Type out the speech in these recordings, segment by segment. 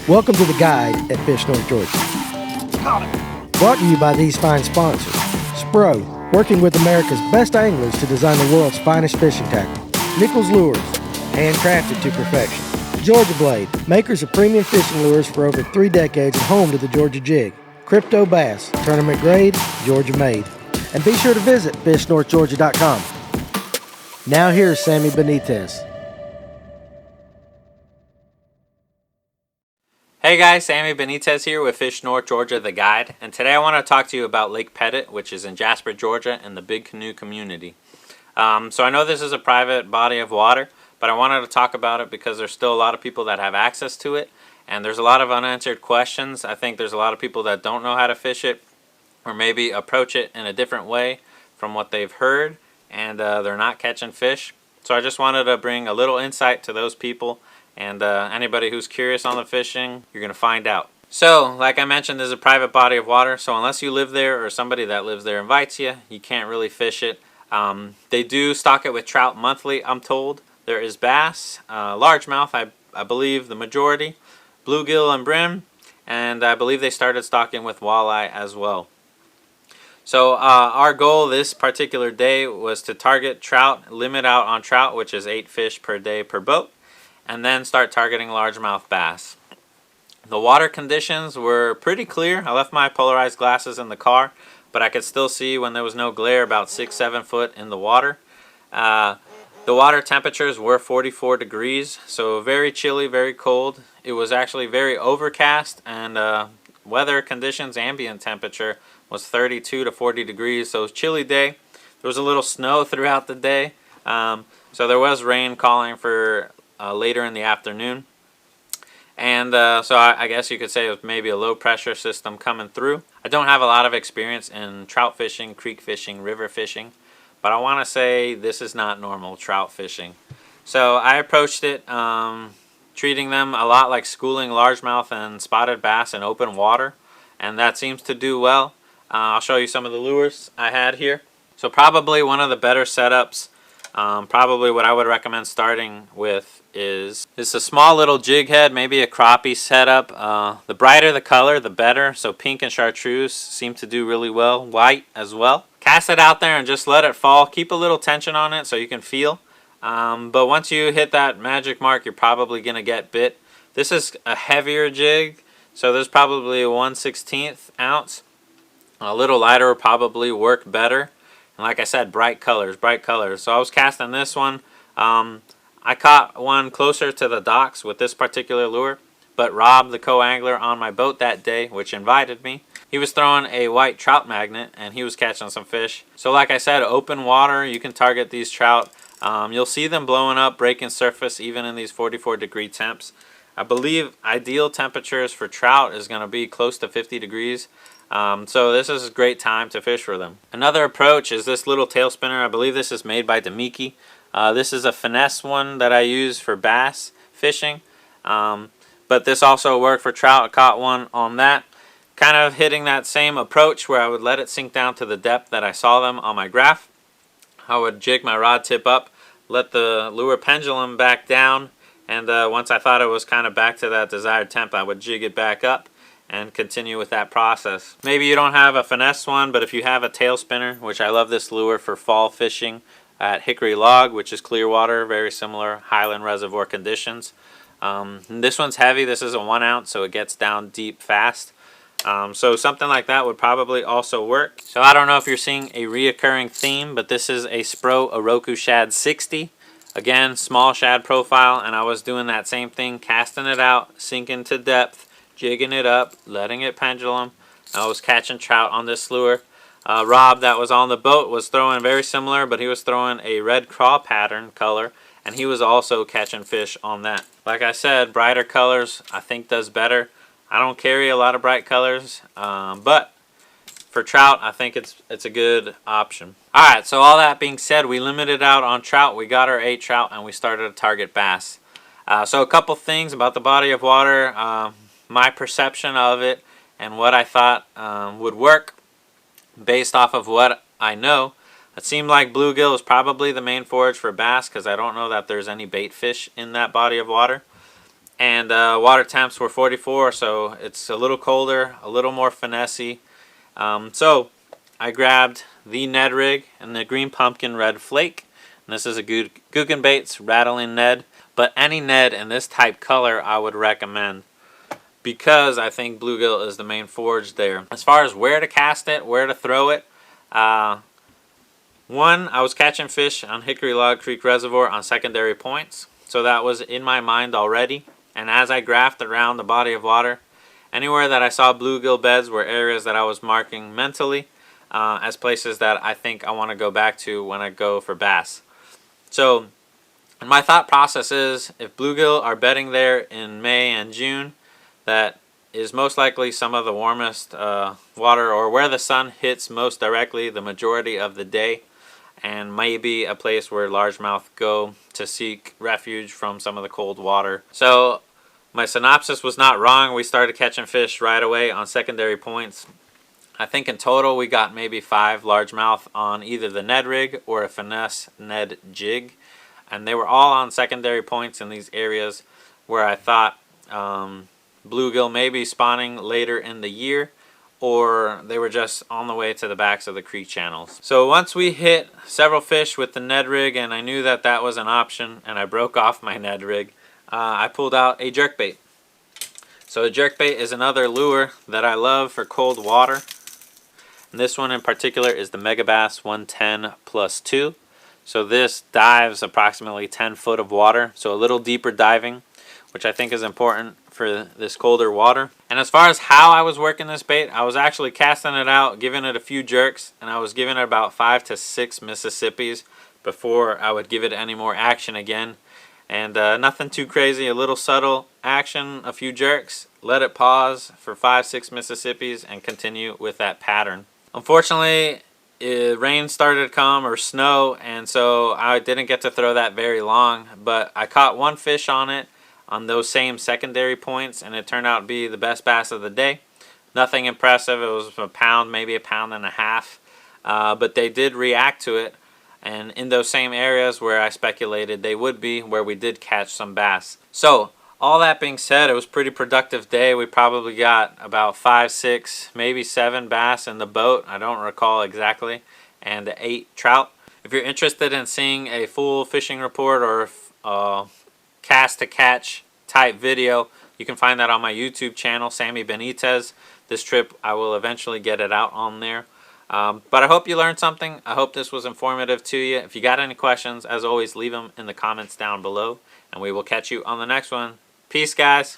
Welcome to The Guide at Fish North Georgia. Brought to you by these fine sponsors. Spro, working with America's best anglers to design the world's finest fishing tackle. Nichols Lures, handcrafted to perfection. Georgia Blade, makers of premium fishing lures for over 3 decades and home to the Georgia Jig. Crypto Bass, tournament grade, Georgia made. And be sure to visit fishnorthgeorgia.com. Now here's Sammy Benitez. Hey guys, Sammy Benitez here with Fish North Georgia, the guide, and today I want to talk to you about Lake Pettit, which is in Jasper, Georgia, in the Big Canoe community. So I know this is a private body of water, but I wanted to talk about it because there's still a lot of people that have access to it, and there's a lot of unanswered questions. I think there's a lot of people that don't know how to fish it, or maybe approach it in a different way from what they've heard, and they're not catching fish. So I just wanted to bring a little insight to those people. And anybody who's curious on the fishing, you're going to find out. So, like I mentioned, there's a private body of water. So unless you live there or somebody that lives there invites you, you can't really fish it. They do stock it with trout monthly, I'm told. There is bass, largemouth, I believe the majority, bluegill and brim. And I believe they started stocking with walleye as well. So our goal this particular day was to target trout, limit out on trout, which is 8 fish per day per boat, and then start targeting largemouth bass. The water conditions were pretty clear. I left my polarized glasses in the car, but I could still see when there was no glare about 6-7 foot in the water. The water temperatures were 44 degrees, so very chilly, very cold. It was actually very overcast, and weather conditions, ambient temperature, was 32 to 40 degrees, so it was a chilly day. There was a little snow throughout the day, so there was rain calling for later in the afternoon, and so I guess you could say it was maybe a low pressure system coming through. I don't have a lot of experience in trout fishing, creek fishing, river fishing, but I want to say this is not normal trout fishing. So I approached it treating them a lot like schooling largemouth and spotted bass in open water, and that seems to do well. I'll show you some of the lures I had here. So probably one of the better setups, probably what I would recommend starting with is a small little jig head, maybe a crappie setup. The brighter the color, the better. So pink and chartreuse seem to do really well. White as well. Cast it out there and just let it fall. Keep a little tension on it so you can feel. But once you hit that magic mark, you're probably going to get bit. This is a heavier jig, so there's probably a 1/16 ounce. A little lighter would probably work better. And like I said, bright colors, bright colors. So I was casting this one. I caught one closer to the docks with this particular lure, but Rob, the co-angler on my boat that day, which invited me, he was throwing a white trout magnet, and he was catching some fish. So like I said, open water, you can target these trout. You'll see them blowing up, breaking surface, even in these 44-degree temps. I believe ideal temperatures for trout is going to be close to 50 degrees. So this is a great time to fish for them. Another approach is this little tail spinner. I believe this is made by Demiki. This is a finesse one that I use for bass fishing. But this also worked for trout. I caught one on that. Kind of hitting that same approach where I would let it sink down to the depth that I saw them on my graph. I would jig my rod tip up, let the lure pendulum back down, and once I thought it was kind of back to that desired temp, I would jig it back up and continue with that process. Maybe you don't have a finesse one, but if you have a tail spinner, which I love this lure for fall fishing at Hickory Log, which is clear water, very similar Highland Reservoir conditions. This one's heavy. This is a 1 ounce, so it gets down deep fast. So something like that would probably also work. So I don't know if you're seeing a reoccurring theme, but this is a Spro Oroku Shad 60. Again, small shad profile, and I was doing that same thing, casting it out, sinking to depth, jigging it up, letting it pendulum. I was catching trout on this lure. Rob, that was on the boat, was throwing very similar, but he was throwing a red craw pattern color, and he was also catching fish on that. Like I said, brighter colors I think does better. I don't carry a lot of bright colors, but for trout, I think it's a good option. Alright, so all that being said, we limited out on trout. We got our 8 trout, and we started to target bass. So a couple things about the body of water, my perception of it, and what I thought would work based off of what I know. It seemed like bluegill is probably the main forage for bass because I don't know that there's any bait fish in that body of water. and water temps were 44, so it's a little colder, a little more finessey. So I grabbed the Ned rig and the green pumpkin red flake. And this is a Guggenbait's rattling Ned, but any Ned in this type color I would recommend, because I think bluegill is the main forage there. As far as where to cast it, where to throw it, one, I was catching fish on Hickory Log Creek Reservoir on secondary points, so that was in my mind already. And as I graphed around the body of water, anywhere that I saw bluegill beds were areas that I was marking mentally as places that I think I want to go back to when I go for bass. So my thought process is, if bluegill are bedding there in May and June, that is most likely some of the warmest water, or where the sun hits most directly the majority of the day, and maybe a place where largemouth go to seek refuge from some of the cold water. So my synopsis was not wrong. We started catching fish right away on secondary points. I think in total we got maybe 5 largemouth on either the Ned rig or a finesse Ned jig, and they were all on secondary points in these areas where I thought bluegill may be spawning later in the year, or they were just on the way to the backs of the creek channels. So once we hit several fish with the Ned rig, and I knew that that was an option, and I broke off my Ned rig, I pulled out a jerkbait. So a jerkbait is another lure that I love for cold water. And this one in particular is the Megabass 110 plus 2. So this dives approximately 10 foot of water, so a little deeper diving, which I think is important for this colder water. And as far as how I was working this bait, I was actually casting it out, giving it a few jerks, and I was giving it about 5 to 6 Mississippis before I would give it any more action again. And nothing too crazy, a little subtle action, a few jerks, let it pause for 5-6 Mississippis, and continue with that pattern. Unfortunately, rain started to come, or snow, and so I didn't get to throw that very long, but I caught one fish on it on those same secondary points, and it turned out to be the best bass of the day. Nothing impressive. It was a pound, maybe a pound and a half, but they did react to it, and in those same areas where I speculated they would be, where we did catch some bass. So all that being said, it was a pretty productive day. We probably got about 5, 6, maybe 7 bass in the boat. I don't recall exactly, and 8 trout. If you're interested in seeing a full fishing report or cast to catch type video, you can find that on my YouTube channel, Sammy Benitez. This trip I will eventually get it out on there. But I hope you learned something. I hope this was informative to you. If you got any questions, as always, leave them in the comments down below, and we will catch you on the next one. Peace, guys.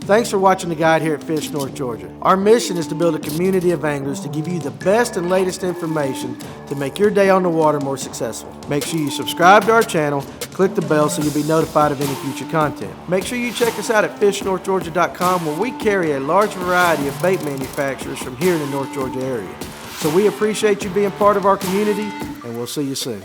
Thanks for watching the guide here at Fish North Georgia. Our mission is to build a community of anglers to give you the best and latest information to make your day on the water more successful. Make sure you subscribe to our channel, click the bell so you'll be notified of any future content. Make sure you check us out at fishnorthgeorgia.com, where we carry a large variety of bait manufacturers from here in the North Georgia area. So we appreciate you being part of our community, and we'll see you soon.